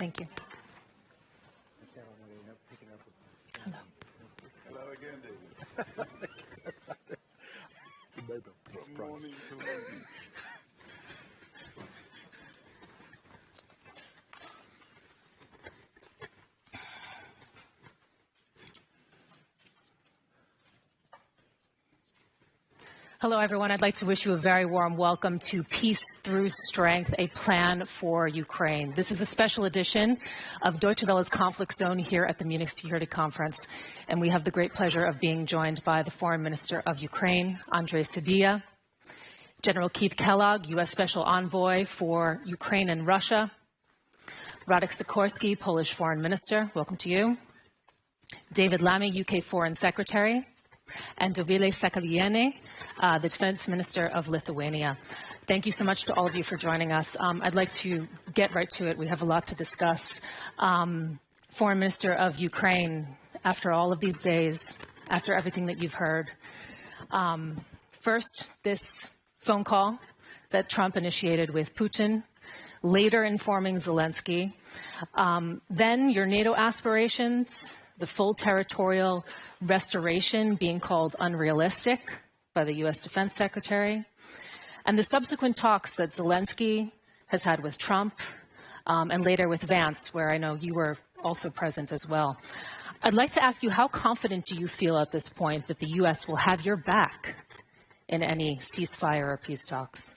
Thank you. Hello. Hello again, David. Good morning to London. Hello, everyone. I'd like to wish you a very warm welcome to Peace Through Strength, a plan for Ukraine. This is a special edition of Deutsche Welle's Conflict Zone here at the Munich Security Conference. And we have the great pleasure of being joined by the Foreign Minister of Ukraine, Andrei Sybiha, General Keith Kellogg, U.S. Special Envoy for Ukraine and Russia, Radek Sikorski, Polish Foreign Minister, welcome to you, David Lammy, UK Foreign Secretary, and Dovile Sakaliene, the Defense Minister of Lithuania. Thank you so much to all of you for joining us. I'd like to get right to it. We have a lot to discuss. Foreign Minister of Ukraine, after all of these days, after everything that you've heard, first, this phone call that Trump initiated with Putin, later informing Zelensky, then your NATO aspirations, the full territorial restoration being called unrealistic by the U.S. Defense Secretary, and the subsequent talks that Zelensky has had with Trump and later with Vance, where I know you were also present as well. I'd like to ask you, how confident do you feel at this point that the U.S. will have your back in any ceasefire or peace talks?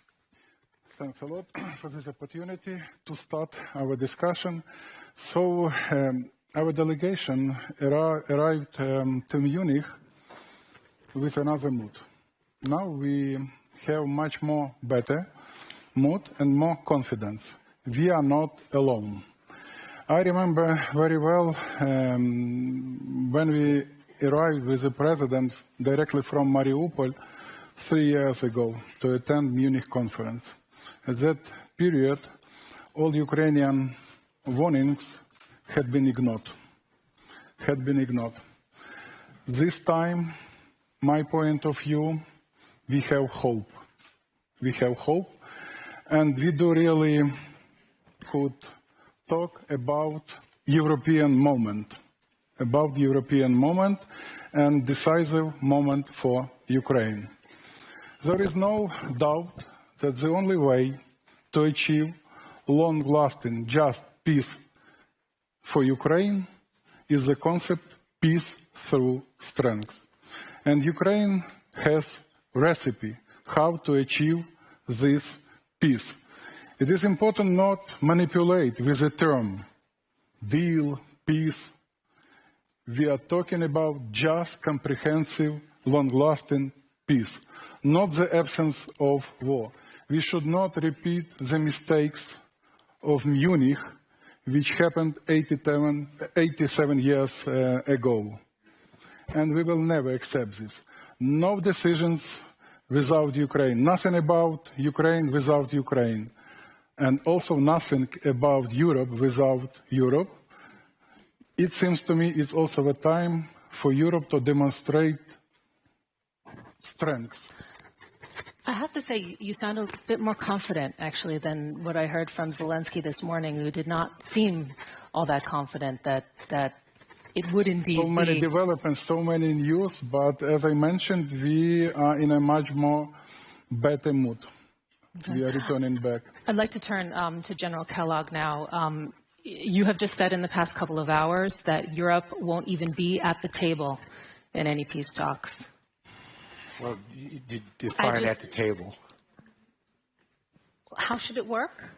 Thanks a lot for this opportunity to start our discussion. So, our delegation arrived to Munich with another mood. Now we have much more better mood and more confidence. We are not alone. I remember very well when we arrived with the president directly from Mariupol 3 years ago to attend Munich conference. At that period, all Ukrainian warnings had been ignored. This time, my point of view, we have hope. We have hope, and we do really could talk about European moment and decisive moment for Ukraine. There is no doubt that the only way to achieve long-lasting, just peace for Ukraine is the concept peace through strength. And Ukraine has a recipe how to achieve this peace. It is important not manipulate with the term deal, peace. We are talking about just comprehensive, long-lasting peace, not the absence of war. We should not repeat the mistakes of Munich, which happened 87 years ago. And we will never accept this. No decisions without Ukraine. Nothing about Ukraine without Ukraine. And also nothing about Europe without Europe. It seems to me it's also a time for Europe to demonstrate strength. I have to say, you sound a bit more confident, actually, than what I heard from Zelensky this morning, who did not seem all that confident that it would indeed be. So many developments, so many news, but as I mentioned, we are in a much more better mood. Okay. We are returning back. I'd like to turn to General Kellogg now. You have just said in the past couple of hours that Europe won't even be at the table in any peace talks. Well, define at the table. How should it work?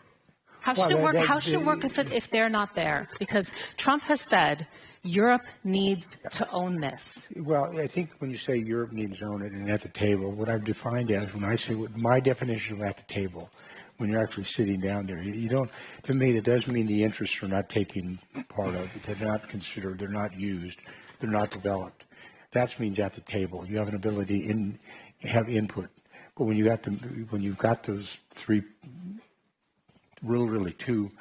How should it work? How should it work if they're not there? Because Trump has said Europe needs to own this. Well, I think when you say Europe needs to own it and at the table, what I've defined as when I say my definition of at the table, when you're actually sitting down there, you don't. To me, that doesn't mean the interests are not taken part of it. They're not considered. They're not used. They're not developed. That means at the table. You have an ability have input. But when you've got those three, really two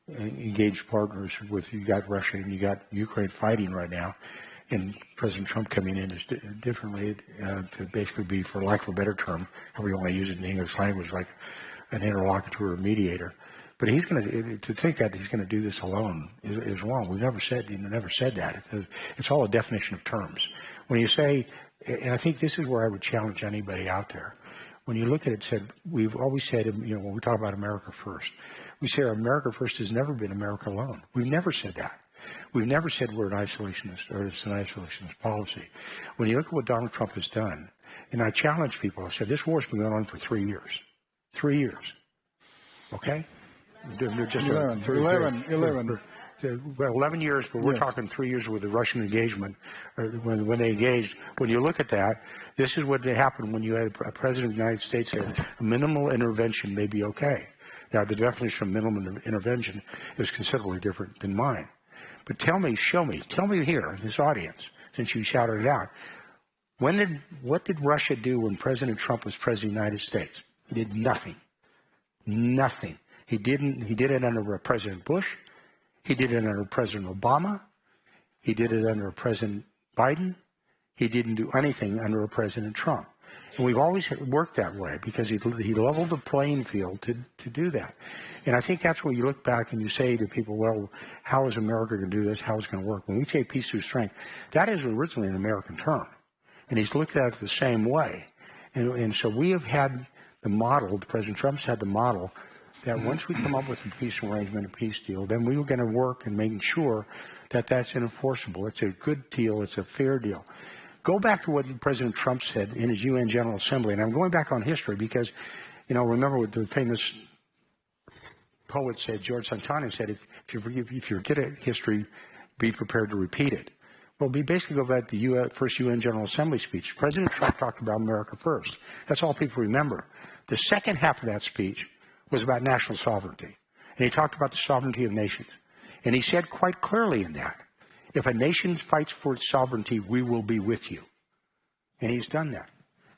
engaged partners with, you got Russia and you got Ukraine fighting right now, and President Trump coming in differently to basically be, for lack of a better term, however you want to use it in the English language, like an interlocutor or mediator. But he's going to think that he's going to do this alone is wrong. We've never said that. It's all a definition of terms. When you say, and I think this is where I would challenge anybody out there. When you look at it, we've always said, when we talk about America first, we say America first has never been America alone. We've never said that. We've never said we're an isolationist or it's an isolationist policy. When you look at what Donald Trump has done, and I challenge people, I said, this war's been going on for 3 years. 3 years. Okay? They're just 11. Well, 11 years, but we're yes. talking 3 years with the Russian engagement. When they engaged, when you look at that, this is what happened when you had a president of the United States said minimal intervention may be okay. Now, the definition of minimal intervention is considerably different than mine. But tell me here, in this audience, since you shouted it out, what did Russia do when President Trump was president of the United States? He did nothing. Nothing. He did it under President Bush. He did it under President Obama. He did it under President Biden. He didn't do anything under President Trump. And we've always worked that way because he leveled the playing field to do that. And I think that's where you look back and you say to people, well, how is America going to do this? How is it going to work? When we say peace through strength, that is originally an American term. And he's looked at it the same way. And so we have had the model, President Trump's had the model, that once we come up with a peace arrangement, a peace deal, then we were going to work in making sure that that's enforceable. It's a good deal. It's a fair deal. Go back to what President Trump said in his UN General Assembly. And I'm going back on history because, remember what the famous poet said, George Santana said, if you forget a history, be prepared to repeat it. Well, we basically go back to the first UN General Assembly speech. President Trump talked about America first. That's all people remember. The second half of that speech was about national sovereignty. And he talked about the sovereignty of nations. And he said quite clearly in that, if a nation fights for its sovereignty, we will be with you. And he's done that.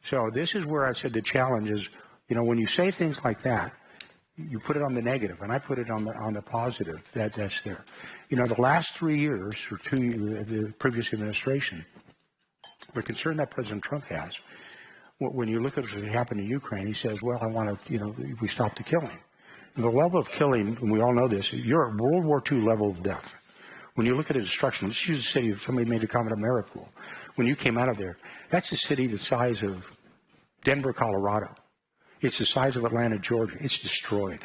So this is where I said the challenge is, when you say things like that, you put it on the negative, and I put it on the positive. That's there. The last 3 years, or 2 years, the previous administration, the concern that President Trump has, when you look at what happened in Ukraine, he says, well, I want to, we stop the killing. And the level of killing, and we all know this, you're at World War II level of death. When you look at the destruction, let's use a city, somebody made the comment of Mariupol. When you came out of there, that's a city the size of Denver, Colorado. It's the size of Atlanta, Georgia. It's destroyed.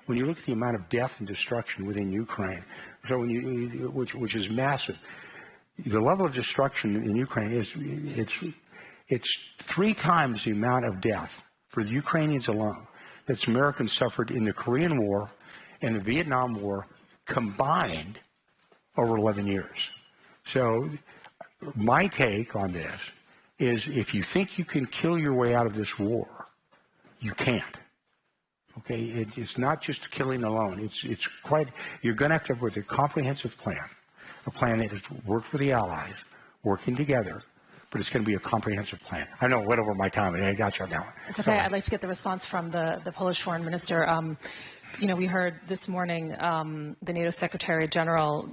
When you look at the amount of death and destruction within Ukraine, so which is massive, the level of destruction in Ukraine it's 3 times the amount of death for the Ukrainians alone that Americans suffered in the Korean War and the Vietnam War combined over 11 years. So my take on this is if you think you can kill your way out of this war, you can't. Okay, it's not just killing alone. It's quite. You're going to have with a comprehensive plan, a plan that has worked with the allies, working together, but it's going to be a comprehensive plan. I know I went over my time, and I got you on that one. It's okay. I'd like to get the response from the Polish foreign minister. We heard this morning the NATO Secretary General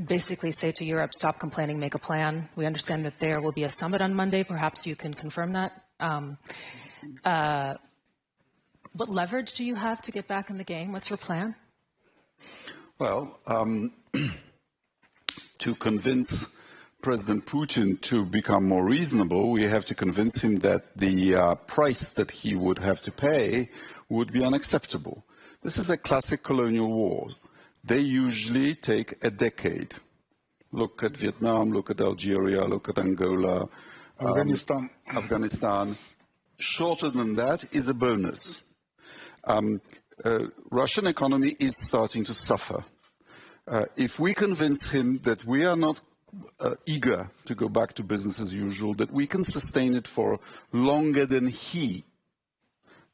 basically say to Europe, stop complaining, make a plan. We understand that there will be a summit on Monday. Perhaps you can confirm that. What leverage do you have to get back in the game? What's your plan? Well, to convince President Putin to become more reasonable, we have to convince him that the price that he would have to pay would be unacceptable. This is a classic colonial war. They usually take a decade. Look at Vietnam, look at Algeria, look at Angola, Afghanistan. Shorter than that is a bonus. Russian economy is starting to suffer. If we convince him that we are not eager to go back to business as usual, that we can sustain it for longer than he,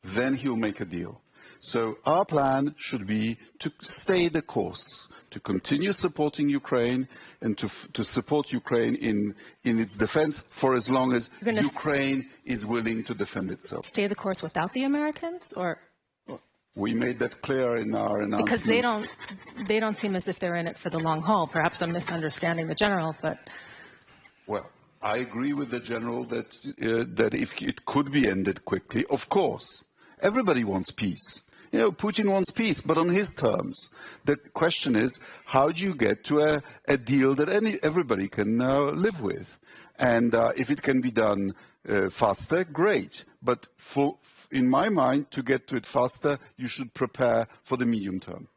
then he'll make a deal. So our plan should be to stay the course, to continue supporting Ukraine and to support Ukraine in its defense for as long as Ukraine is willing to defend itself. Stay the course without the Americans, or? We made that clear in our announcement. Because they don't seem as if they're in it for the long haul. Perhaps I'm misunderstanding the general, but. Well, I agree with the general that if it could be ended quickly, of course. Everybody wants peace. You know, Putin wants peace, but on his terms. The question is, how do you get to a deal that everybody can live with? And if it can be done faster, great. But in my mind, to get to it faster, you should prepare for the medium term.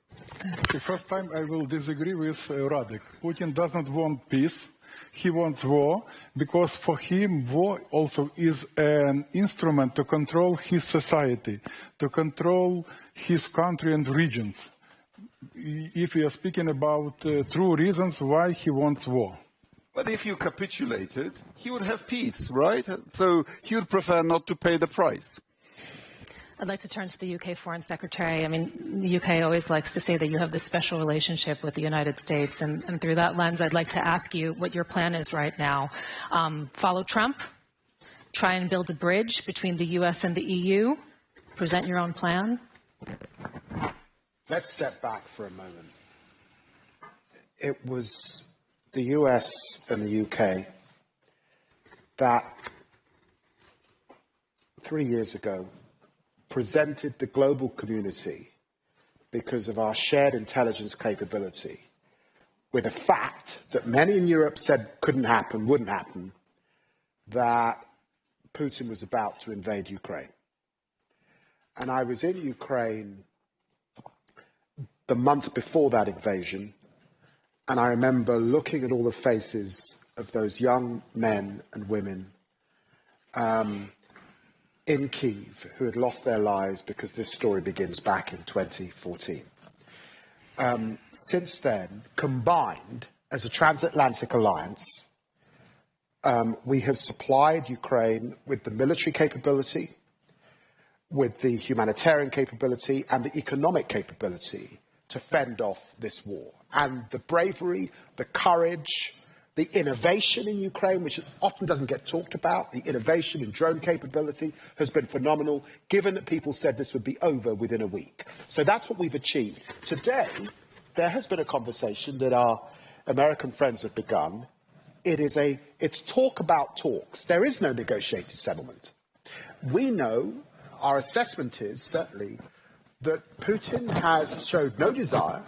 The first time I will disagree with Radek. Putin doesn't want peace. He wants war, because for him, war also is an instrument to control his society, to control his country and regions. If we are speaking about true reasons why he wants war. But if you capitulated, he would have peace, right? So he would prefer not to pay the price. I'd like to turn to the UK Foreign Secretary. I mean, the UK always likes to say that you have this special relationship with the United States, and through that lens, I'd like to ask you what your plan is right now. Follow Trump, try and build a bridge between the US and the EU, present your own plan? Let's step back for a moment. It was the US and the UK that 3 years ago presented the global community, because of our shared intelligence capability, with a fact that many in Europe said couldn't happen, wouldn't happen, that Putin was about to invade Ukraine. And I was in Ukraine the month before that invasion, and I remember looking at all the faces of those young men and women in Kyiv who had lost their lives, because this story begins back in 2014. Since then, combined as a transatlantic alliance, we have supplied Ukraine with the military capability, with the humanitarian capability and the economic capability to fend off this war. And the bravery, the courage, the innovation in Ukraine, which often doesn't get talked about, the innovation in drone capability has been phenomenal, given that people said this would be over within a week. So that's what we've achieved. Today, there has been a conversation that our American friends have begun. It's talk about talks. There is no negotiated settlement. We know, our assessment is certainly, that Putin has showed no desire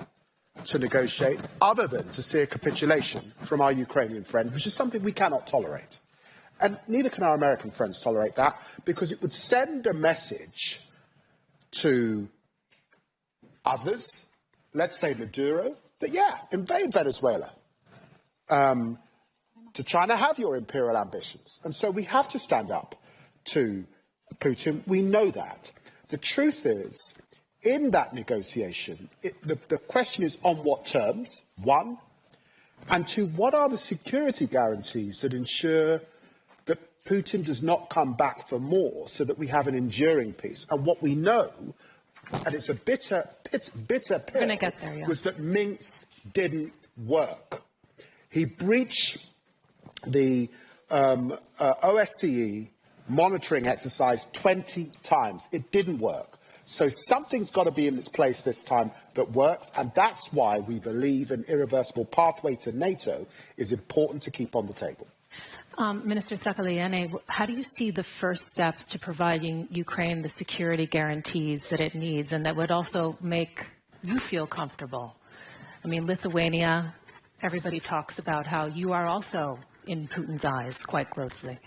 to negotiate other than to see a capitulation from our Ukrainian friend, which is something we cannot tolerate. And neither can our American friends tolerate that, because it would send a message to others, let's say Maduro, that, yeah, invade Venezuela, to try to have your imperial ambitions. And so we have to stand up to Putin. We know that. The truth is, in that negotiation, the question is on what terms, one, and two, what are the security guarantees that ensure that Putin does not come back for more, so that we have an enduring peace? And what we know, and it's a bitter pill, was that Minsk didn't work. He breached the OSCE monitoring exercise 20 times. It didn't work. So something's got to be in its place this time that works, and that's why we believe an irreversible pathway to NATO is important to keep on the table. Minister Sakaliene, how do you see the first steps to providing Ukraine the security guarantees that it needs, and that would also make you feel comfortable? I mean, Lithuania, everybody talks about how you are also in Putin's eyes quite closely.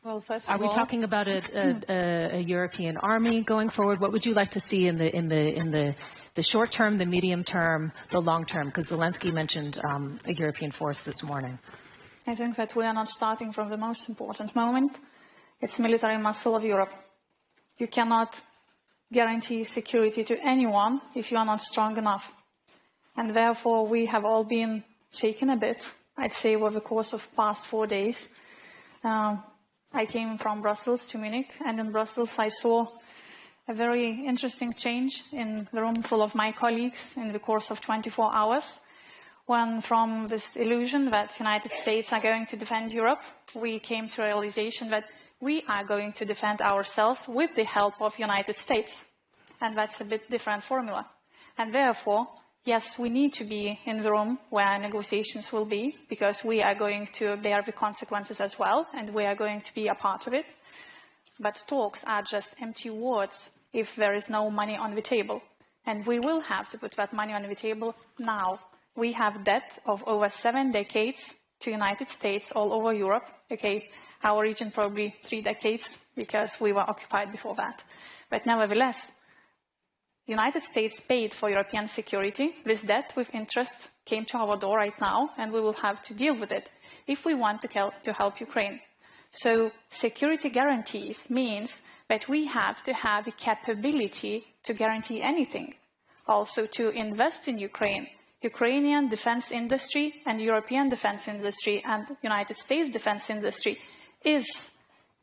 Well, first Are of we all, talking about a European army going forward? What would you like to see in the short term, the medium term, the long term? Because Zelensky mentioned a European force this morning. I think that we are not starting from the most important moment. It's military muscle of Europe. You cannot guarantee security to anyone if you are not strong enough. And therefore, we have all been shaken a bit, I'd say, over the course of past 4 days. I came from Brussels to Munich, and in Brussels I saw a very interesting change in the room full of my colleagues in the course of 24 hours, when from this illusion that the United States are going to defend Europe, we came to a realization that we are going to defend ourselves with the help of the United States. And that's a bit different formula. And therefore, yes, we need to be in the room where negotiations will be, because we are going to bear the consequences as well, and we are going to be a part of it. But talks are just empty words if there is no money on the table. And we will have to put that money on the table now. We have debt of over 7 decades to United States all over Europe. Okay, our region probably 3 decades because we were occupied before that. But nevertheless, United States paid for European security. This debt with interest came to our door right now, and we will have to deal with it if we want to help Ukraine. So security guarantees means that we have to have a capability to guarantee anything. Also to invest in Ukraine. Ukrainian defense industry and European defense industry and United States defense industry is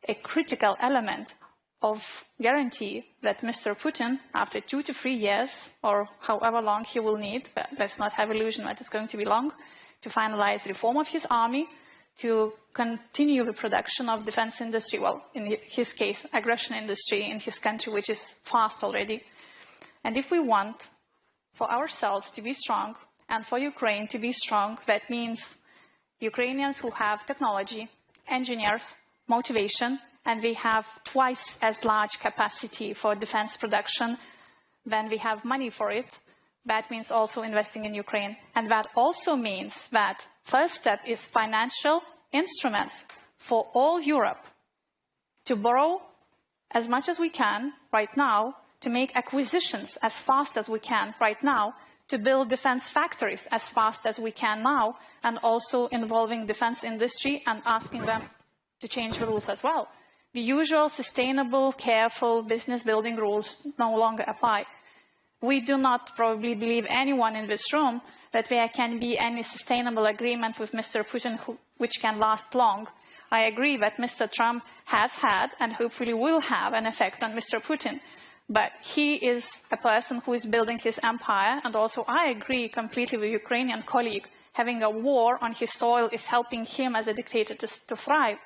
a critical element of guarantee that Mr. Putin, after 2 to 3 years, or however long he will need, but let's not have illusion that it's going to be long, to finalize reform of his army, to continue the production of defense industry, well, in his case, aggression industry in his country, which is fast already. And if we want for ourselves to be strong and for Ukraine to be strong, that means Ukrainians who have technology, engineers, motivation, and we have twice as large capacity for defense production than we have money for it. That means also investing in Ukraine. And that also means that first step is financial instruments for all Europe to borrow as much as we can right now, to make acquisitions as fast as we can right now, to build defense factories as fast as we can now, and also involving defense industry and asking them to change the rules as well. The usual sustainable, careful business building rules no longer apply. We do not probably believe anyone in this room that there can be any sustainable agreement with Mr. Putin which can last long. I agree that Mr. Trump has had and hopefully will have an effect on Mr. Putin. But he is a person who is building his empire, and also I agree completely with Ukrainian colleague. Having a war on his soil is helping him as a dictator to thrive.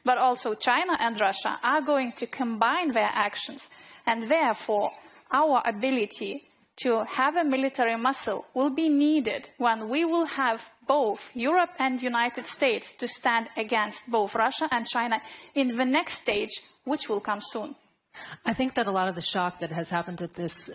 But also China and Russia are going to combine their actions, and therefore our ability to have a military muscle will be needed when we will have both Europe and United States to stand against both Russia and China in the next stage, which will come soon. I think that a lot of the shock that has happened at this,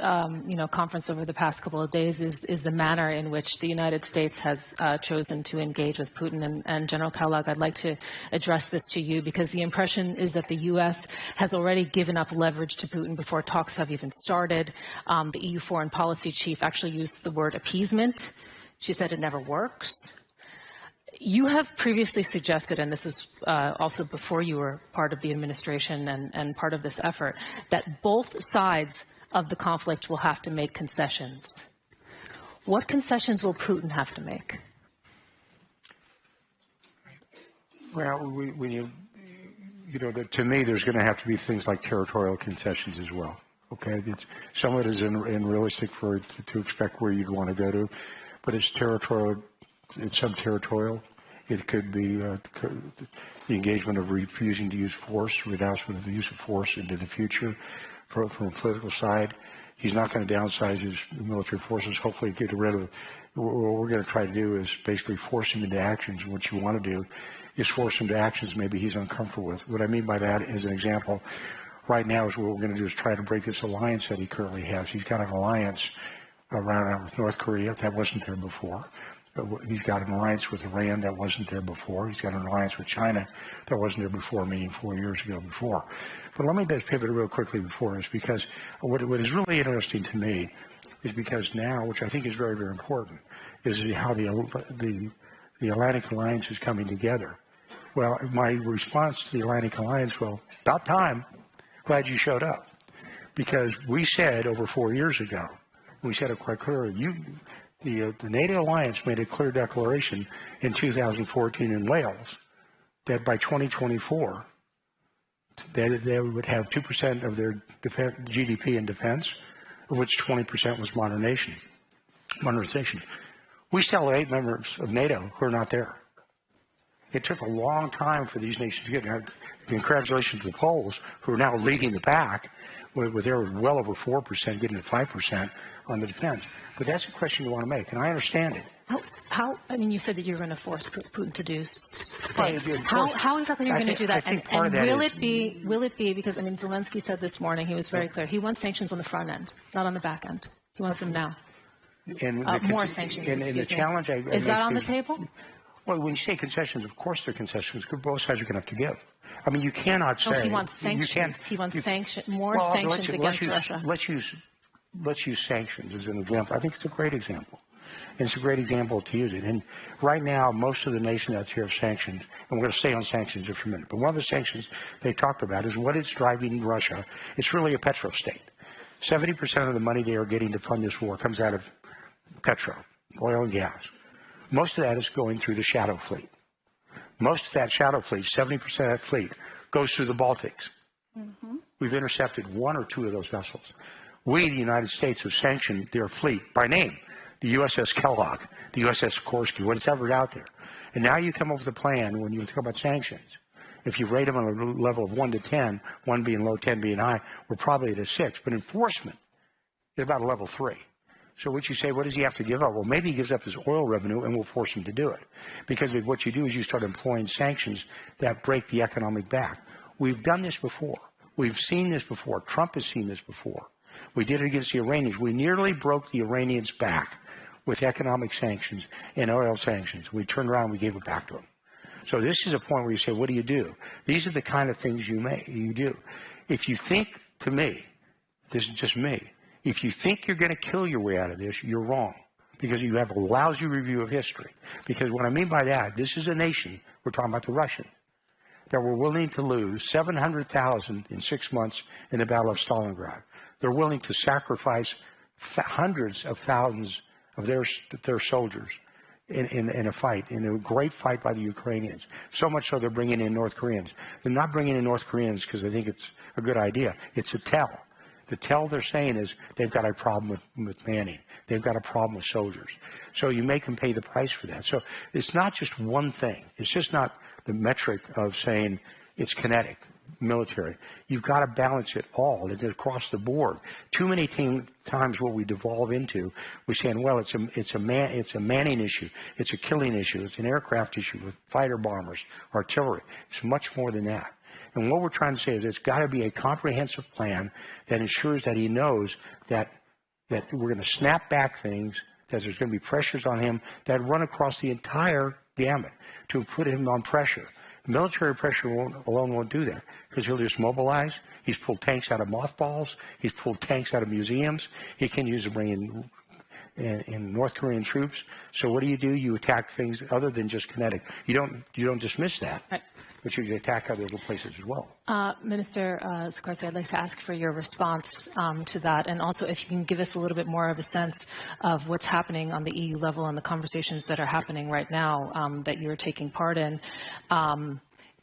conference over the past couple of days is the manner in which the United States has chosen to engage with Putin. And General Kellogg, I'd like to address this to you because the impression is that the U.S. has already given up leverage to Putin before talks have even started. The EU foreign policy chief actually used the word appeasement. She said it never works. You have previously suggested, and this is also before you were part of the administration and part of this effort, that both sides of the conflict will have to make concessions. What concessions will Putin have to make? Well, to me, there's going to have to be things like territorial concessions as well. Okay, some of it is unrealistic to expect where you'd want to go to, but it's territorial. It's sub-territorial. It could be the engagement of refusing to use force, renouncement of the use of force into the future. From a political side, he's not going to downsize his military forces. Hopefully get rid of what we're going to try to do is basically force him into actions. What you want to do is force him to actions maybe he's uncomfortable with. What I mean by that, as an example, right now is what we're going to do is try to break this alliance that he currently has. He's got an alliance around with North Korea that wasn't there before. He's got an alliance with Iran that wasn't there before. He's got an alliance with China that wasn't there before, meaning 4 years ago before. But let me just pivot real quickly before this, because what is really interesting to me is because now, which I think is very, very important, is how the Atlantic Alliance is coming together. Well, my response to the Atlantic Alliance, well, about time. Glad you showed up. Because we said over 4 years ago, we said it quite clearly, the NATO alliance made a clear declaration in 2014 in Wales that by 2024 that they would have 2% of their GDP in defense, of which 20% was modernization. We still have 8 members of NATO who are not there. It took a long time for these nations to get there. Congratulations to the Poles, who are now leading the pack, with their well over 4%, getting to 5% on the defense. But that's a question you want to make, and I understand it. I mean, you said that you're going to force Putin to do things. Well, how exactly are you going to do that? I think part of that will it be, because, I mean, Zelensky said this morning, he was very clear, he wants sanctions on the front end, not on the back end. He wants them now. More sanctions, and the challenge is that on the table? Well, when you say concessions, of course they're concessions, because both sides are going to have to give. I mean, you cannot say... No, he wants sanctions. He wants more sanctions against Russia. Let's use sanctions as an example. I think it's a great example. And it's a great example to use it. And right now, most of the nations out here have sanctions, and we're going to stay on sanctions just for a minute. But one of the sanctions they talked about is what is driving Russia. It's really a petro state. 70% of the money they are getting to fund this war comes out of petro, oil and gas. Most of that is going through the shadow fleet. Most of that shadow fleet, 70% of that fleet, goes through the Baltics. Mm-hmm. We've intercepted one or two of those vessels. We, the United States, have sanctioned their fleet by name. The USS Kellogg, the USS Sikorsky, whatever out there. And now you come up with a plan when you talk about sanctions. If you rate them on a level of 1 to 10, 1 being low, 10 being high, we're probably at a 6. But enforcement is about a level 3. So what you say, what does he have to give up? Well, maybe he gives up his oil revenue and we'll force him to do it. Because what you do is you start employing sanctions that break the economic back. We've done this before. We've seen this before. Trump has seen this before. We did it against the Iranians. We nearly broke the Iranians back with economic sanctions and oil sanctions. We turned around and we gave it back to them. So this is a point where you say, what do you do? These are the kind of things you do. If you think, to me, this is just me, if you think you're going to kill your way out of this, you're wrong, because you have a lousy review of history. Because what I mean by that, this is a nation, we're talking about the Russians, that were willing to lose 700,000 in 6 months in the Battle of Stalingrad. They're willing to sacrifice hundreds of thousands of their soldiers in a fight, in a great fight by the Ukrainians. So much so they're bringing in North Koreans. They're not bringing in North Koreans because they think it's a good idea. It's a tell. The tell they're saying is they've got a problem with manning. They've got a problem with soldiers. So you make them pay the price for that. So it's not just one thing. It's just not the metric of saying it's kinetic, military. You've got to balance it all. It's across the board. Too many times what we devolve into, we're saying, well, it's a manning issue. It's a killing issue. It's an aircraft issue with fighter bombers, artillery. It's much more than that. And what we're trying to say is it's got to be a comprehensive plan that ensures that he knows that we're going to snap back things, that there's going to be pressures on him that run across the entire gamut to put him on pressure. Military pressure alone won't do that, because he'll just mobilize. He's pulled tanks out of mothballs. He's pulled tanks out of museums. He can use to bring in North Korean troops. So what do? You attack things other than just kinetic. You don't dismiss that. Right. But you attack other places as well. Minister Sikorsky, I'd like to ask for your response to that, and also if you can give us a little bit more of a sense of what's happening on the EU level and the conversations that are happening right now that you're taking part in.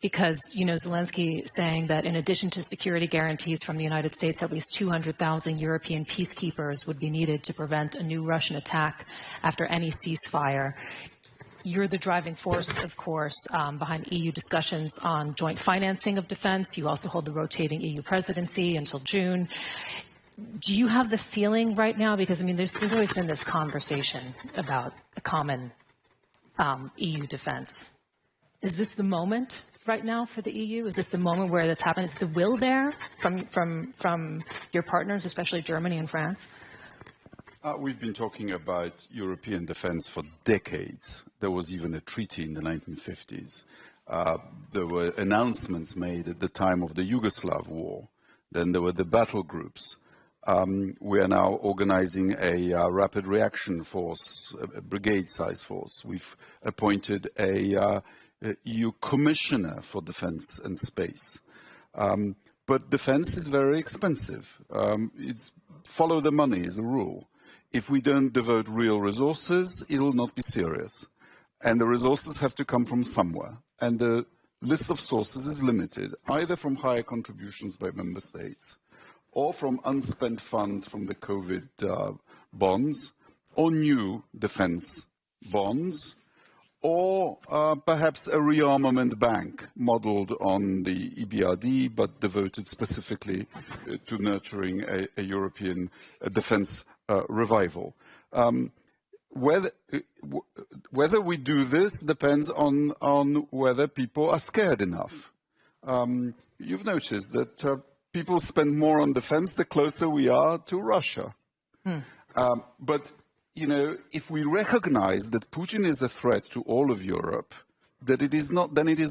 Because, Zelensky saying that in addition to security guarantees from the United States, at least 200,000 European peacekeepers would be needed to prevent a new Russian attack after any ceasefire. You're the driving force, of course, behind EU discussions on joint financing of defense. You also hold the rotating EU presidency until June. Do you have the feeling right now, because, there's always been this conversation about a common EU defense. Is this the moment right now for the EU? Is this the moment where that's happened? Is the will there from your partners, especially Germany and France? We've been talking about European defense for decades. There was even a treaty in the 1950s. There were announcements made at the time of the Yugoslav war. Then there were the battle groups. We are now organizing a rapid reaction force, a brigade-size force. We've appointed a EU commissioner for defense and space. But defense is very expensive. It's follow the money is a rule. If we don't devote real resources, it'll not be serious. And the resources have to come from somewhere. And the list of sources is limited, either from higher contributions by member states, or from unspent funds from the COVID bonds, or new defense bonds, or perhaps a rearmament bank modeled on the EBRD, but devoted specifically to nurturing a European defense revival. Whether we do this depends on whether people are scared enough. You've noticed that people spend more on defense the closer we are to Russia. But, you know, if we recognize that Putin is a threat to all of Europe, then it is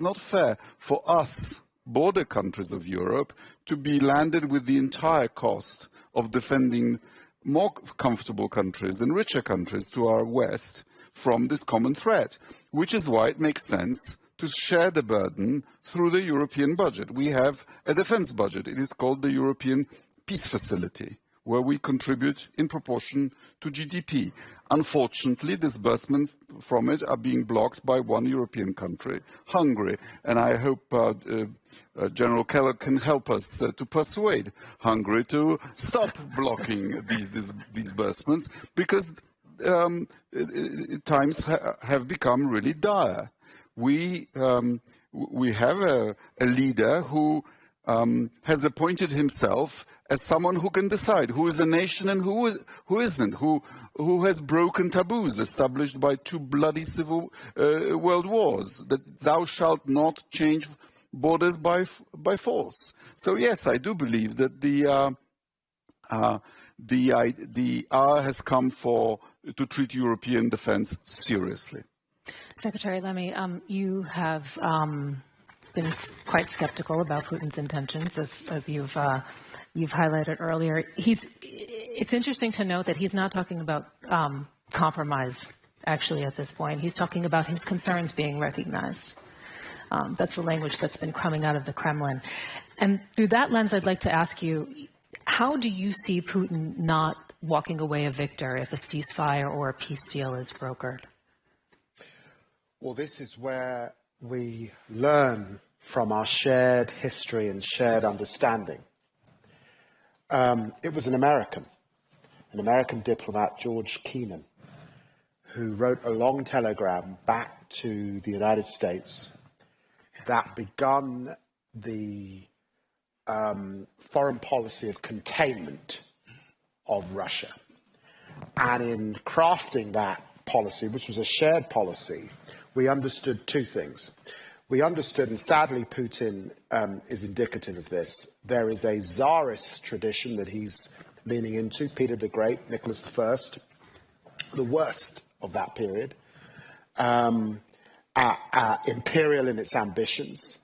not fair for us, border countries of Europe, to be landed with the entire cost of defending more comfortable countries and richer countries to our west from this common threat, which is why it makes sense to share the burden through the European budget. We have a defense budget. It is called the European Peace Facility, where we contribute in proportion to GDP. Unfortunately, disbursements from it are being blocked by one European country, Hungary, and I hope General Kellogg can help us to persuade Hungary to stop blocking these disbursements, because times have become really dire. We have a leader who has appointed himself as someone who can decide who is a nation and who isn't, who has broken taboos established by two bloody civil world wars, that thou shalt not change borders by force. So yes, I do believe that the hour has come to treat European defense seriously. Secretary Lemmy, you have been quite skeptical about Putin's intentions, as you've highlighted earlier. It's interesting to note that he's not talking about compromise, actually, at this point. He's talking about his concerns being recognized. That's the language that's been coming out of the Kremlin. And through that lens, I'd like to ask you, how do you see Putin not walking away a victor if a ceasefire or a peace deal is brokered? Well, this is where we learn from our shared history and shared understanding. It was an American diplomat, George Kennan, who wrote a long telegram back to the United States that begun the foreign policy of containment of Russia. And in crafting that policy, which was a shared policy, we understood two things. We understood, and sadly Putin is indicative of this, there is a Tsarist tradition that he's leaning into, Peter the Great, Nicholas I, the worst of that period, imperial in its ambitions,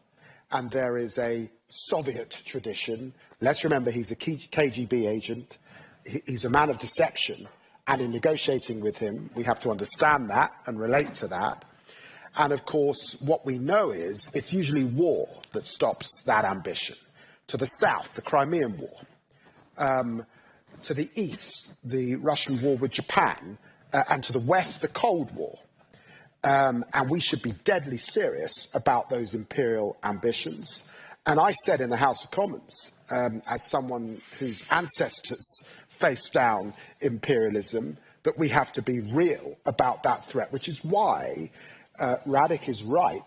and there is a Soviet tradition. Let's remember he's a KGB agent, he's a man of deception, and in negotiating with him, we have to understand that and relate to that. And of course, what we know is it's usually war that stops that ambition. To the south, the Crimean War. To the east, the Russian war with Japan. And to the west, the Cold War. And we should be deadly serious about those imperial ambitions. And I said in the House of Commons, as someone whose ancestors faced down imperialism, that we have to be real about that threat, which is why Radek is right,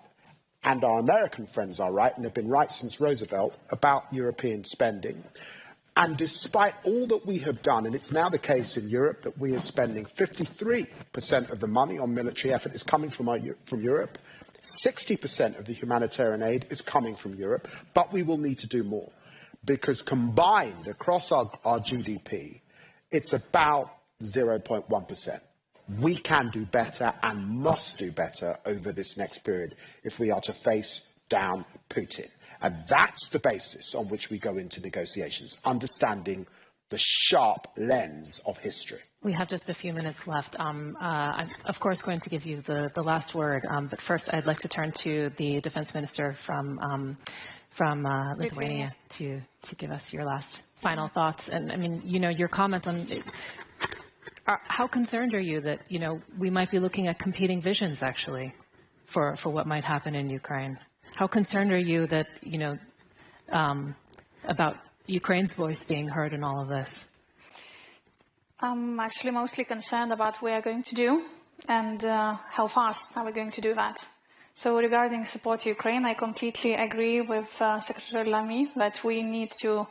and our American friends are right, and have been right since Roosevelt, about European spending. And despite all that we have done, and it's now the case in Europe that we are spending 53% of the money on military effort is coming from Europe, 60% of the humanitarian aid is coming from Europe, but we will need to do more. Because combined across our GDP, it's about 0.1%. We can do better and must do better over this next period if we are to face down Putin. And that's the basis on which we go into negotiations, understanding the sharp lens of history. We have just a few minutes left. I'm, of course, going to give you the last word. But first, I'd like to turn to the defense minister from Lithuania to give us your last final thoughts. And I mean, you know, your comment on it, how concerned are you that, you know, we might be looking at competing visions, actually, for what might happen in Ukraine? How concerned are you that, you know, about Ukraine's voice being heard in all of this? I'm actually mostly concerned about what we are going to do. and how fast are we going to do that? So regarding support to Ukraine, I completely agree with Secretary Lamy that we need to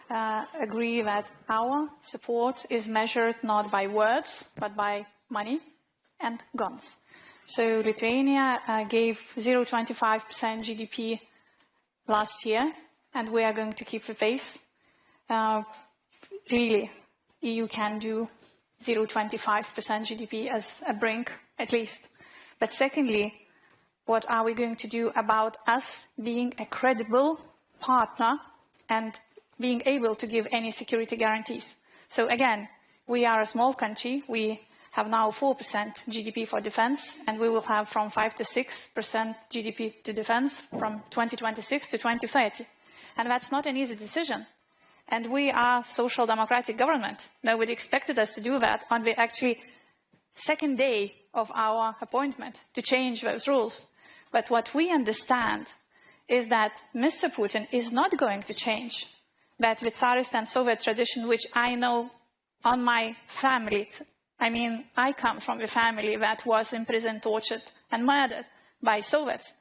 agree that our support is measured not by words, but by money and guns. So Lithuania gave 0.25% GDP last year, and we are going to keep the pace. Really, EU can do 0.25% GDP as a brink, at least. But secondly, what are we going to do about us being a credible partner and being able to give any security guarantees? So again, we are a small country. We have now 4% GDP for defense, and we will have from 5 to 6% GDP to defense from 2026 to 2030. And that's not an easy decision. And we are a social democratic government. Nobody expected us to do that on the actually second day of our appointment to change those rules. But what we understand is that Mr. Putin is not going to change that the Tsarist and Soviet tradition, which I know on my family. I mean, I come from a family that was imprisoned, tortured, and murdered by Soviets.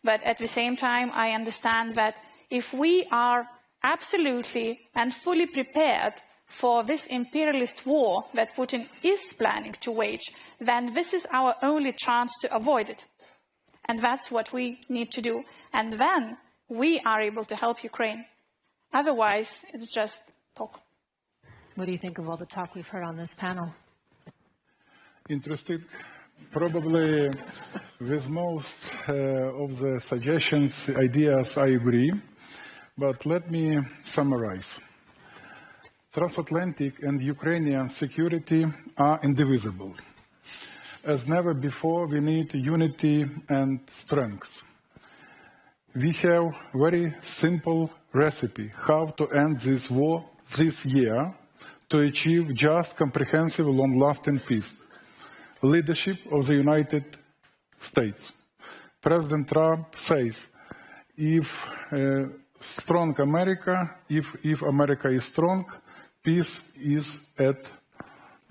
But at the same time, I understand that if we are absolutely and fully prepared for this imperialist war that Putin is planning to wage, then this is our only chance to avoid it. And that's what we need to do. And then we are able to help Ukraine. Otherwise, it's just talk. What do you think of all the talk we've heard on this panel? Interesting. Probably with most of the suggestions, ideas, I agree. But let me summarize. Transatlantic and Ukrainian security are indivisible. As never before, we need unity and strength. We have a very simple recipe how to end this war this year to achieve just, comprehensive, long-lasting peace. Leadership of the United States. President Trump says, if strong America, if America is strong, peace is at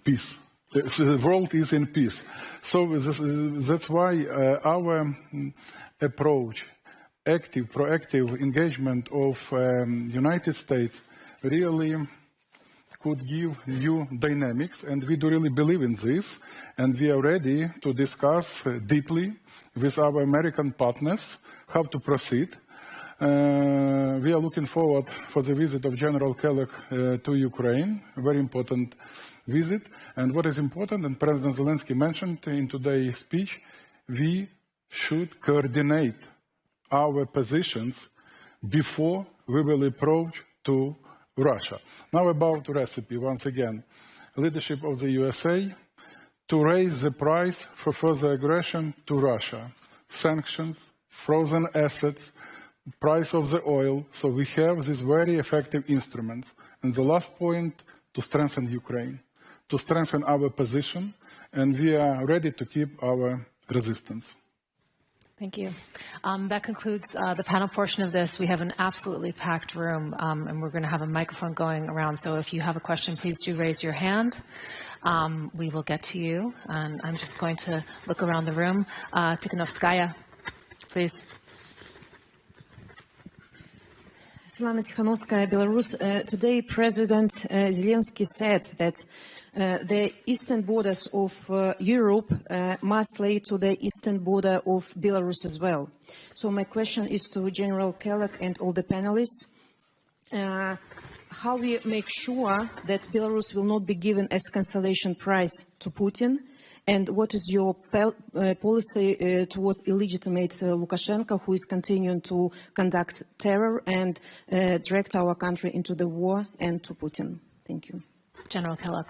peace. The world is in peace. So that's why our approach, active, proactive engagement of United States really could give new dynamics, and we do really believe in this, and we are ready to discuss deeply with our American partners how to proceed. We are looking forward for the visit of General Kellogg to Ukraine, a very important visit. And what is important, and President Zelensky mentioned in today's speech, we should coordinate our positions before we will approach to Russia. Now about recipe, once again. Leadership of the USA to raise the price for further aggression to Russia. Sanctions, frozen assets, price of the oil. So we have these very effective instruments. And the last point, to strengthen Ukraine, to strengthen our position, and we are ready to keep our resistance. Thank you. That concludes the panel portion of this. We have an absolutely packed room, and we're going to have a microphone going around. So if you have a question, please do raise your hand. We will get to you. And I'm just going to look around the room. Tikhanovskaya, please. Svetlana Tikhanovskaya, Belarus. Today, President Zelensky said that the eastern borders of Europe must lay to the eastern border of Belarus as well. So my question is to General Kellogg and all the panelists. How we make sure that Belarus will not be given as cancellation prize to Putin? And what is your policy towards illegitimate Lukashenko, who is continuing to conduct terror and direct our country into the war, and to Putin? Thank you. General Kellogg.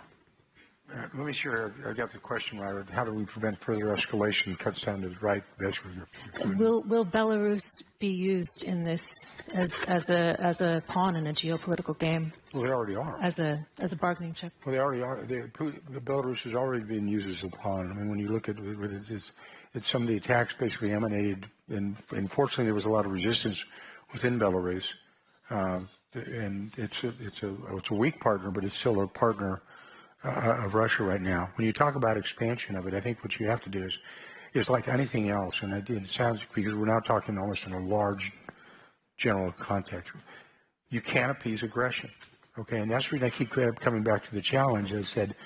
Let me sure I got the question right. How do we prevent further escalation? Cuts down to the right. Will Belarus be used in this as a pawn in a geopolitical game? Well, they already are. As a bargaining chip. Well, they already are. Belarus has already been used as a pawn. I mean, when you look at it, it's some of the attacks basically emanated, and unfortunately there was a lot of resistance within Belarus, and it's a weak partner, but it's still a partner. of Russia right now. When you talk about expansion of it, I think what you have to do is like anything else, and it sounds, because we're now talking almost in a large general context, you can't appease aggression, okay? And that's the reason I keep coming back to the challenge. As I said,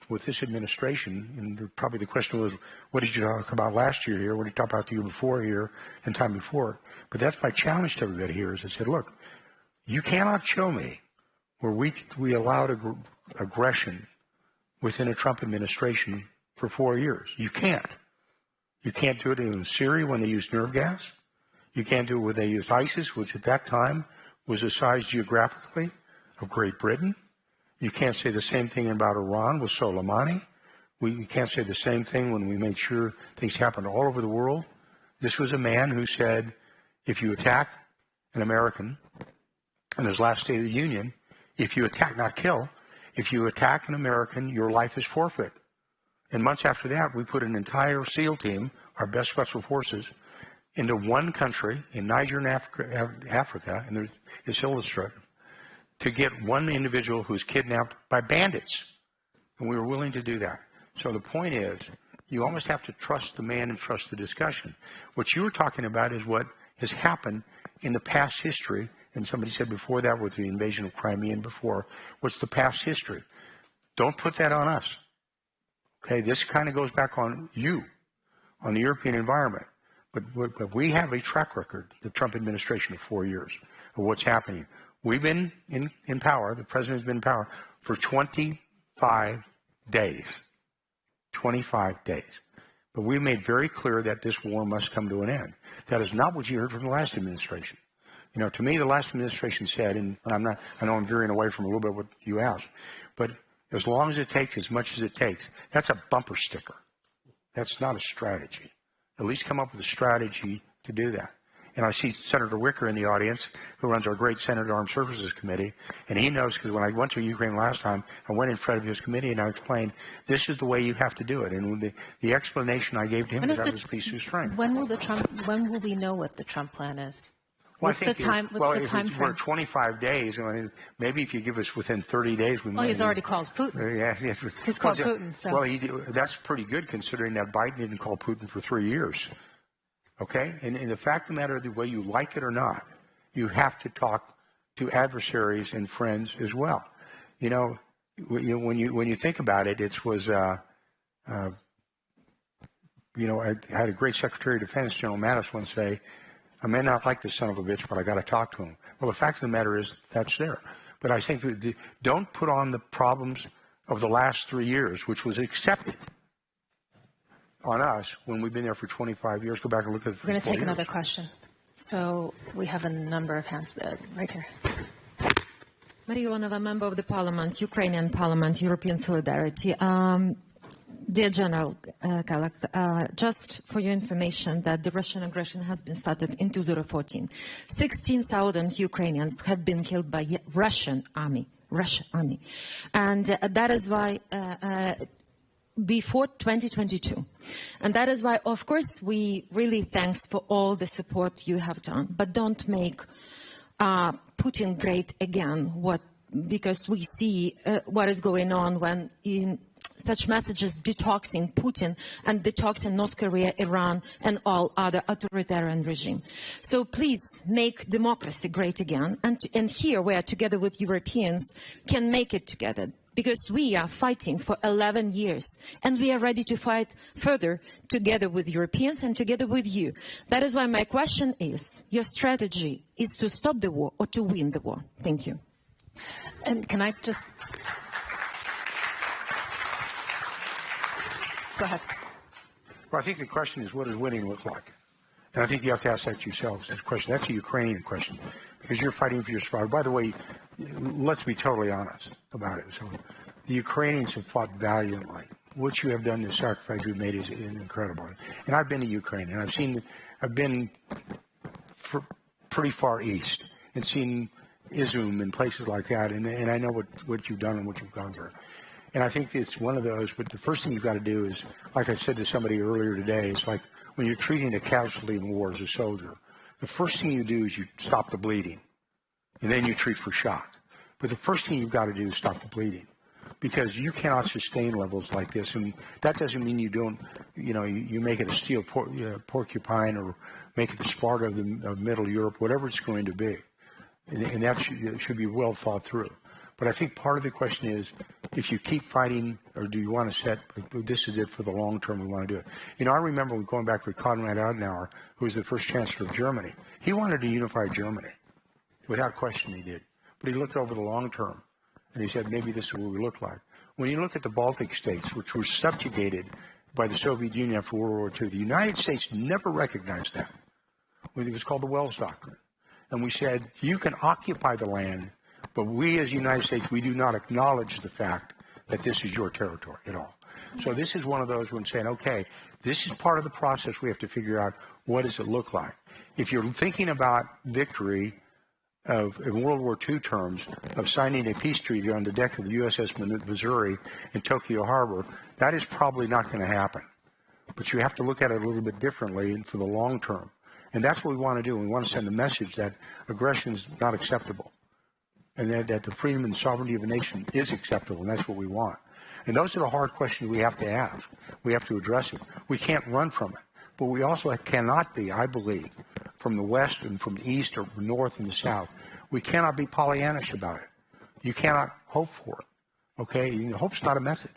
with this administration, and probably the question was, what did you talk about last year here? What did you talk about the year before here and time before? But that's my challenge to everybody here is I said, look, you cannot show me where we allowed aggression within a Trump administration for 4 years. You can't. You can't do it in Syria when they used nerve gas. You can't do it when they used ISIS, which at that time was the size geographically of Great Britain. You can't say the same thing about Iran with Soleimani. We can't say the same thing when we made sure things happened all over the world. This was a man who said, if you attack an American in his last State of the Union, if you attack, not kill, if you attack an American, your life is forfeit. And months after that, we put an entire SEAL team, our best special forces, into one country in Niger and Africa, and it's illustrative, to get one individual who's kidnapped by bandits. And we were willing to do that. So the point is, you almost have to trust the man and trust the discussion. What you were talking about is what has happened in the past history, and somebody said before that with the invasion of Crimea and before, what's the past history? Don't put that on us. Okay, this kind of goes back on you, on the European environment. But we have a track record, the Trump administration, of 4 years of what's happening. We've been in power, the president has been in power for 25 days. 25 days. But we made very clear that this war must come to an end. That is not what you heard from the last administration. You know, to me, the last administration said, and I know I'm veering away from a little bit what you asked, but as long as it takes, as much as it takes, that's a bumper sticker. That's not a strategy. At least come up with a strategy to do that. And I see Senator Wicker in the audience, who runs our great Senate Armed Services Committee, and he knows, because when I went to Ukraine last time, I went in front of his committee and I explained, this is the way you have to do it. And the explanation I gave to him was that was peace through strength. When will we know what the Trump plan is? Well, What's the time frame? For 25 days, I mean, maybe if you give us within 30 days, we might. Well, he's already called Putin. Yeah, he's called Putin. So. Well, that's pretty good considering that Biden didn't call Putin for 3 years. Okay, and the fact of the matter, the way you like it or not, you have to talk to adversaries and friends as well. You know, when you think about it, it was. I had a great Secretary of Defense, General Mattis, once say, I may not like this son of a bitch, but I got to talk to him. Well, the fact of the matter is that's there. But I think that don't put on the problems of the last 3 years, which was accepted on us when we've been there for 25 years. Go back and look at it. We're going to take another question. So we have a number of hands right here. Maria Ivanova, member of the Parliament, Ukrainian Parliament, European Solidarity. Dear General Kellogg, just for your information that the Russian aggression has been started in 2014. 16,000 Ukrainians have been killed by Russian army. And that is why before 2022. And that is why, of course, we really thanks for all the support you have done. But don't make Putin great again, because we see what is going on when in such messages detoxing Putin and detoxing North Korea, Iran, and all other authoritarian regime. So please make democracy great again. And here we are together with Europeans can make it together, because we are fighting for 11 years and we are ready to fight further together with Europeans and together with you. That is why my question is, your strategy is to stop the war or to win the war? Thank you. And can I just... Go ahead. Well, I think the question is, what does winning look like? And I think you have to ask that yourselves. This question, that's a Ukrainian question, because you're fighting for your survival. By the way, let's be totally honest about it. So the Ukrainians have fought valiantly. What you have done, the sacrifice you've made is incredible. And I've been to Ukraine, and I've been pretty far east and seen Izum and places like that, and I know what you've done and what you've gone through. And I think it's one of those, but the first thing you've got to do is, like I said to somebody earlier today, it's like when you're treating a casualty in war as a soldier, the first thing you do is you stop the bleeding, and then you treat for shock. But the first thing you've got to do is stop the bleeding. because you cannot sustain levels like this. And that doesn't mean you don't, you make it a steel porcupine or make it the Sparta of Middle Europe, whatever it's going to be. And that should be well thought through. But I think part of the question is, if you keep fighting, or do you want to set, this is it for the long term, we want to do it. I remember going back to Konrad Adenauer, who was the first chancellor of Germany. He wanted to unify Germany. Without question he did. But he looked over the long term, and he said, maybe this is what we look like. When you look at the Baltic states, which were subjugated by the Soviet Union after World War II, the United States never recognized that. It was called the Wells Doctrine. And we said, you can occupy the land, but we as the United States, we do not acknowledge the fact that this is your territory at all. So this is one of those when saying, okay, this is part of the process. We have to figure out, what does it look like? If you're thinking about victory in World War II terms, of signing a peace treaty on the deck of the USS Missouri in Tokyo Harbor, that is probably not going to happen. But you have to look at it a little bit differently and for the long term. And that's what we want to do. We want to send a message that aggression is not acceptable, and that the freedom and sovereignty of a nation is acceptable, and that's what we want. And those are the hard questions we have to ask. We have to address it. We can't run from it. But we also cannot be, I believe, from the West and from the East or North and the South, we cannot be Pollyannish about it. You cannot hope for it, okay? Hope's not a method.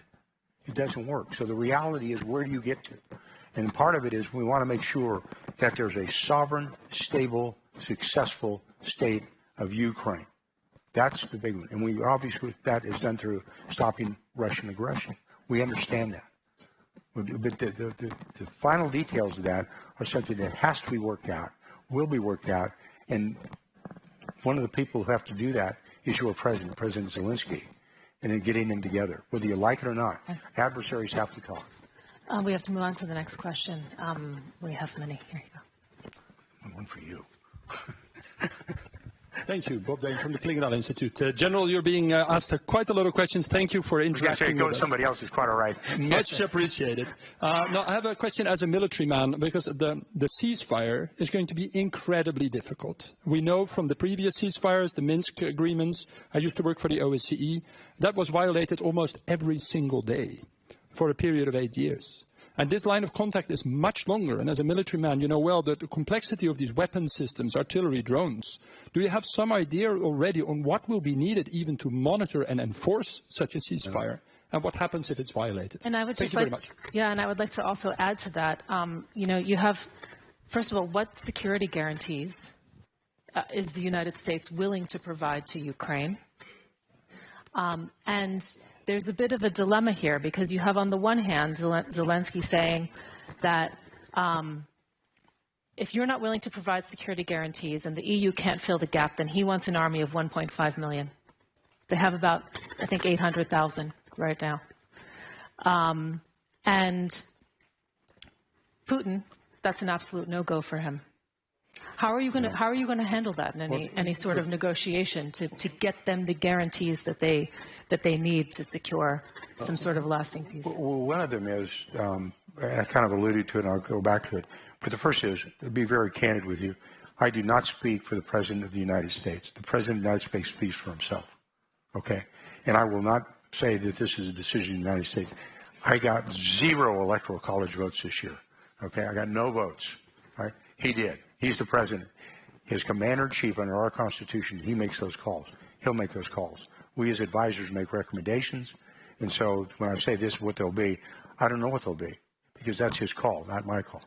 It doesn't work. So the reality is, where do you get to? And part of it is we want to make sure that there's a sovereign, stable, successful state of Ukraine. That's the big one. And we obviously, that is done through stopping Russian aggression. We understand that. But the final details of that are something that has to be worked out, will be worked out. And one of the people who have to do that is your president, President Zelensky, and then getting them together, whether you like it or not. Adversaries have to talk. We have to move on to the next question. We have many. Here you go. One for you. Thank you. Bob Dane from the Klingendahl Institute. General, you're being asked quite a lot of questions. Thank you for interacting with us. Somebody else is quite all right. Much appreciated. Now, I have a question as a military man, because the ceasefire is going to be incredibly difficult. We know from the previous ceasefires, the Minsk agreements, I used to work for the OSCE, that was violated almost every single day for a period of 8 years. And this line of contact is much longer. And as a military man, you know well that the complexity of these weapon systems, artillery, drones. Do you have some idea already on what will be needed even to monitor and enforce such a ceasefire? And what happens if it's violated? And I would Thank you very much. Yeah, and I would like to also add to that, you have, first of all, what security guarantees is the United States willing to provide to Ukraine? And there's a bit of a dilemma here, because you have on the one hand Zelensky saying that if you're not willing to provide security guarantees and the EU can't fill the gap, then he wants an army of 1.5 million. They have about, I think, 800,000 right now. And Putin, that's an absolute no-go for him. How are you going to handle that in any sort of negotiation to get them the guarantees that they need to secure some sort of lasting peace? Well, one of them is, I kind of alluded to it, and I'll go back to it. But the first is, to be very candid with you, I do not speak for the President of the United States. The President of the United States speaks for himself, okay? And I will not say that this is a decision of the United States. I got 0 electoral college votes this year, okay? I got no votes, right? He did. He's the president. His commander-in-chief under our Constitution, he makes those calls. He'll make those calls. We as advisors make recommendations. And so when I say this is what they'll be, I don't know what they'll be, because that's his call, not my call.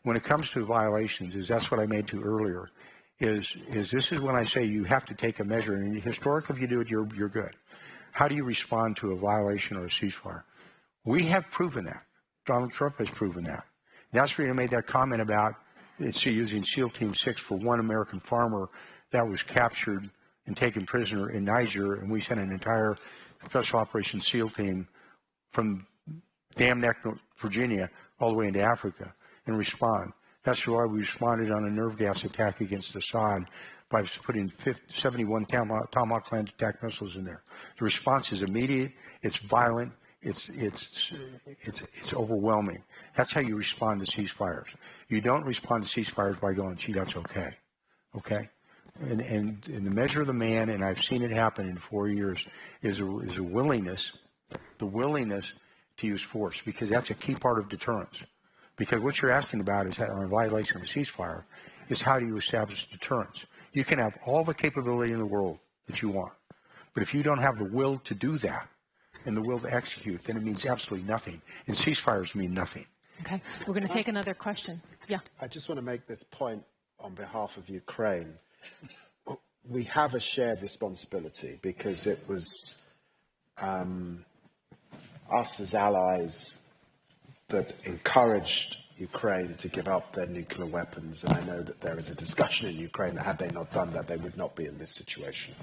When it comes to violations, that's what I made to earlier, is this is when I say you have to take a measure. And historically, if you do it, you're good. How do you respond to a violation or a ceasefire? We have proven that. Donald Trump has proven that. That's where he made that comment about it's using SEAL Team 6 for one American farmer that was captured and taken prisoner in Niger, and we sent an entire Special Operations SEAL team from Dam Neck, Virginia, all the way into Africa and respond. That's why we responded on a nerve gas attack against Assad by putting 71 Tomahawk land attack missiles in there. The response is immediate, it's violent, it's overwhelming. That's how you respond to ceasefires. You don't respond to ceasefires by going, gee, that's okay, okay? And the measure of the man, and I've seen it happen in 4 years, is a willingness the willingness to use force, because that's a key part of deterrence. Because what you're asking about is, on a violation of a ceasefire, is how do you establish deterrence? You can have all the capability in the world that you want, but if you don't have the will to do that and the will to execute, then it means absolutely nothing. And ceasefires mean nothing. Okay, we're going to take another question. Yeah. I just want to make this point on behalf of Ukraine. We have a shared responsibility because it was us as allies that encouraged Ukraine to give up their nuclear weapons, and I know that there is a discussion in Ukraine that had they not done that, they would not be in this situation.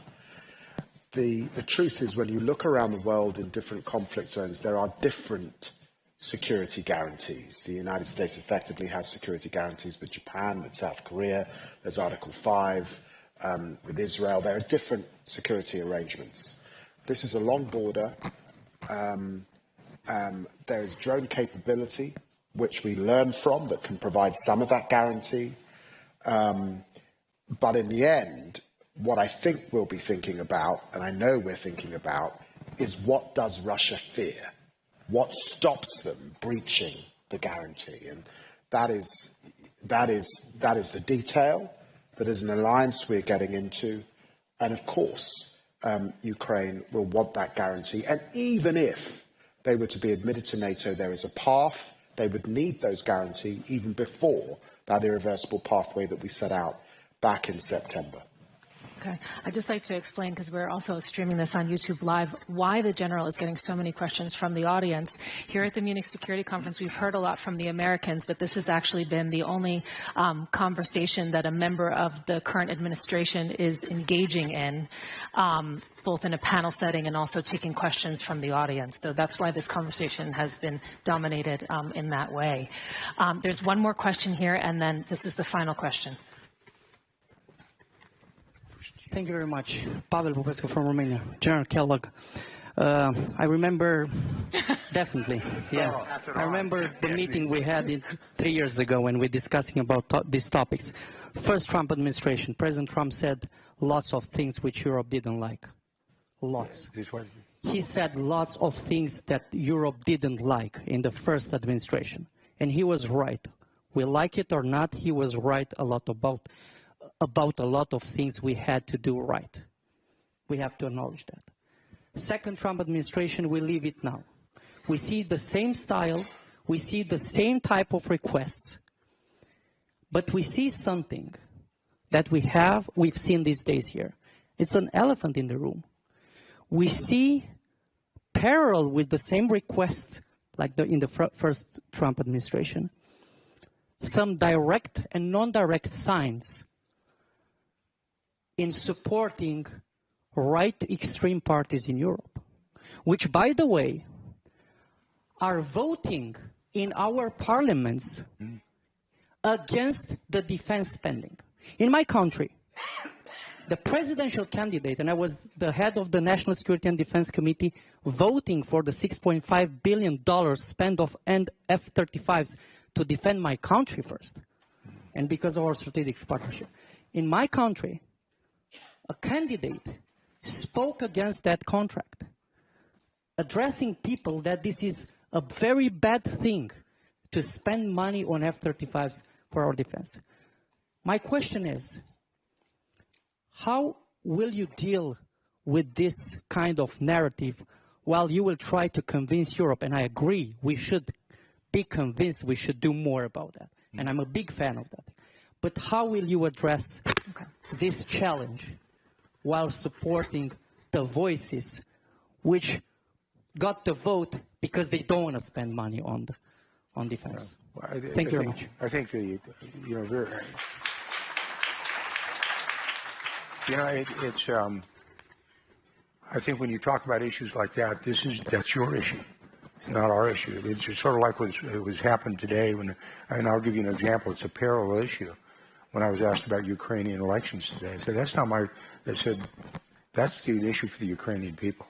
The truth is, when you look around the world in different conflict zones, there are different security guarantees. The United States effectively has security guarantees with Japan, with South Korea. There's Article 5 with Israel. There are different security arrangements. This is a long border. There is drone capability, which we learn from, that can provide some of that guarantee. But in the end, what I think we'll be thinking about, and I know we're thinking about, is what does Russia fear? What stops them breaching the guarantee? And that is the detail. That is an alliance we're getting into. And of course, Ukraine will want that guarantee. And even if they were to be admitted to NATO, there is a path. They would need those guarantees even before that irreversible pathway that we set out back in September. Okay. I'd just like to explain, because we're also streaming this on YouTube Live, why the General is getting so many questions from the audience. Here at the Munich Security Conference, we've heard a lot from the Americans, but this has actually been the only conversation that a member of the current administration is engaging in, both in a panel setting and also taking questions from the audience. So that's why this conversation has been dominated in that way. There's one more question here, and then this is the final question. Thank you very much. Pavel Popescu from Romania. General Kellogg. I remember, definitely, yeah. I remember the meeting we had 3 years ago when we're discussing about these topics. First Trump administration, President Trump said lots of things which Europe didn't like. Lots. He said lots of things that Europe didn't like in the first administration. And he was right. We like it or not, he was right a lot about a lot of things we had to do right. We have to acknowledge that. Second Trump administration, we leave it now. We see the same style, we see the same type of requests, but we see something that we've seen these days here. It's an elephant in the room. We see parallel with the same request like in the first Trump administration, some direct and non-direct signs in supporting right extreme parties in Europe, which, by the way, are voting in our parliaments against the defense spending. In my country, the presidential candidate, and I was the head of the National Security and Defense Committee, voting for the $6.5 billion spend of F-35s to defend my country first, and because of our strategic partnership. In my country, a candidate spoke against that contract, addressing people that this is a very bad thing to spend money on F-35s for our defense. My question is, how will you deal with this kind of narrative while you will try to convince Europe? And I agree, we should be convinced we should do more about that. And I'm a big fan of that. But how will you address this challenge while supporting the voices which got the vote because they don't want to spend money on defense? Well, Thank you very much. I think I think when you talk about issues like that, that's your issue, not our issue. It's sort of like what was happened today and I'll give you an example. It's a parallel issue. When I was asked about Ukrainian elections today, I said, I said, that's the issue for the Ukrainian people.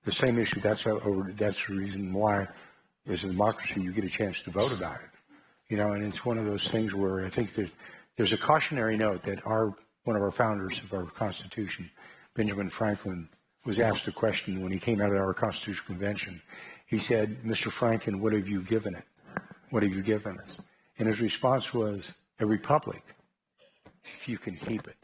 The same issue, that's the reason why, as a democracy, you get a chance to vote about it. And it's one of those things where I think there's a cautionary note that one of our founders of our Constitution, Benjamin Franklin, was asked a question when he came out of our Constitutional Convention. He said, Mr. Franken, what have you given it? What have you given us? And his response was, a republic, if you can keep it.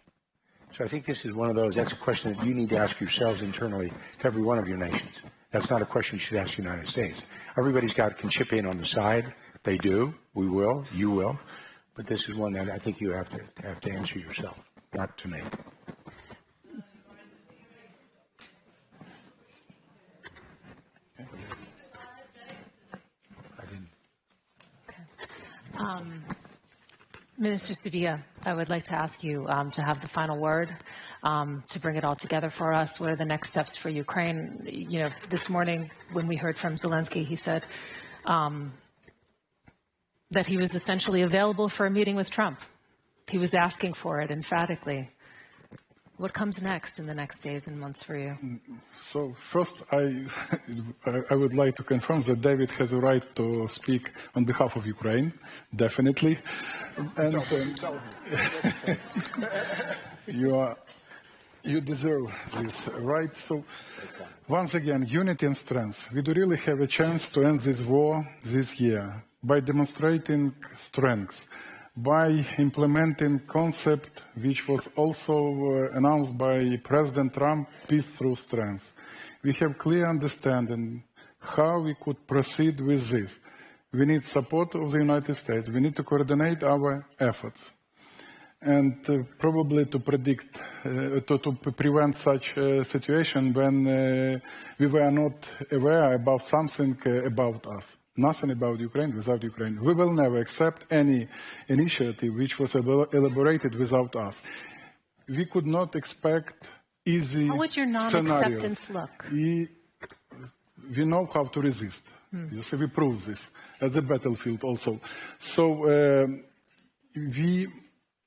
So I think this is one of those, that's a question that you need to ask yourselves internally to every one of your nations. That's not a question you should ask the United States. Everybody's can chip in on the side. They do. We will. You will. But this is one that I think you have to answer yourself, not to me. Minister Sevilla, I would like to ask you to have the final word, to bring it all together for us. What are the next steps for Ukraine? You know, this morning when we heard from Zelensky, he said that he was essentially available for a meeting with Trump. He was asking for it emphatically. What comes next in the next days and months for you? So first, I would like to confirm that David has a right to speak on behalf of Ukraine, definitely. And you deserve this right. So once again, unity and strength. We do really have a chance to end this war this year by demonstrating strength, by implementing concept which was also announced by President Trump, peace through strength. We have clear understanding how we could proceed with this. We need support of the United States. We need to coordinate our efforts. And probably to predict, to prevent such a situation when we were not aware about something about us. Nothing about Ukraine without Ukraine. We will never accept any initiative which was elaborated without us. We could not expect easy How would your non-acceptance look? We know how to resist. You see, we prove this at the battlefield also. So we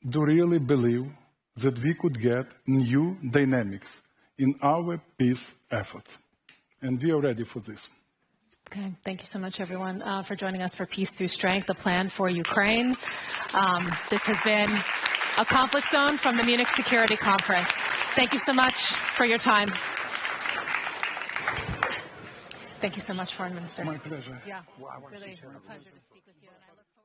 do really believe that we could get new dynamics in our peace efforts. And we are ready for this. Okay, thank you so much, everyone, for joining us for Peace Through Strength, a plan for Ukraine. This has been a conflict zone from the Munich Security Conference. Thank you so much for your time. Thank you so much, Foreign Minister. My pleasure. Yeah, really a pleasure to speak with you. And I look forward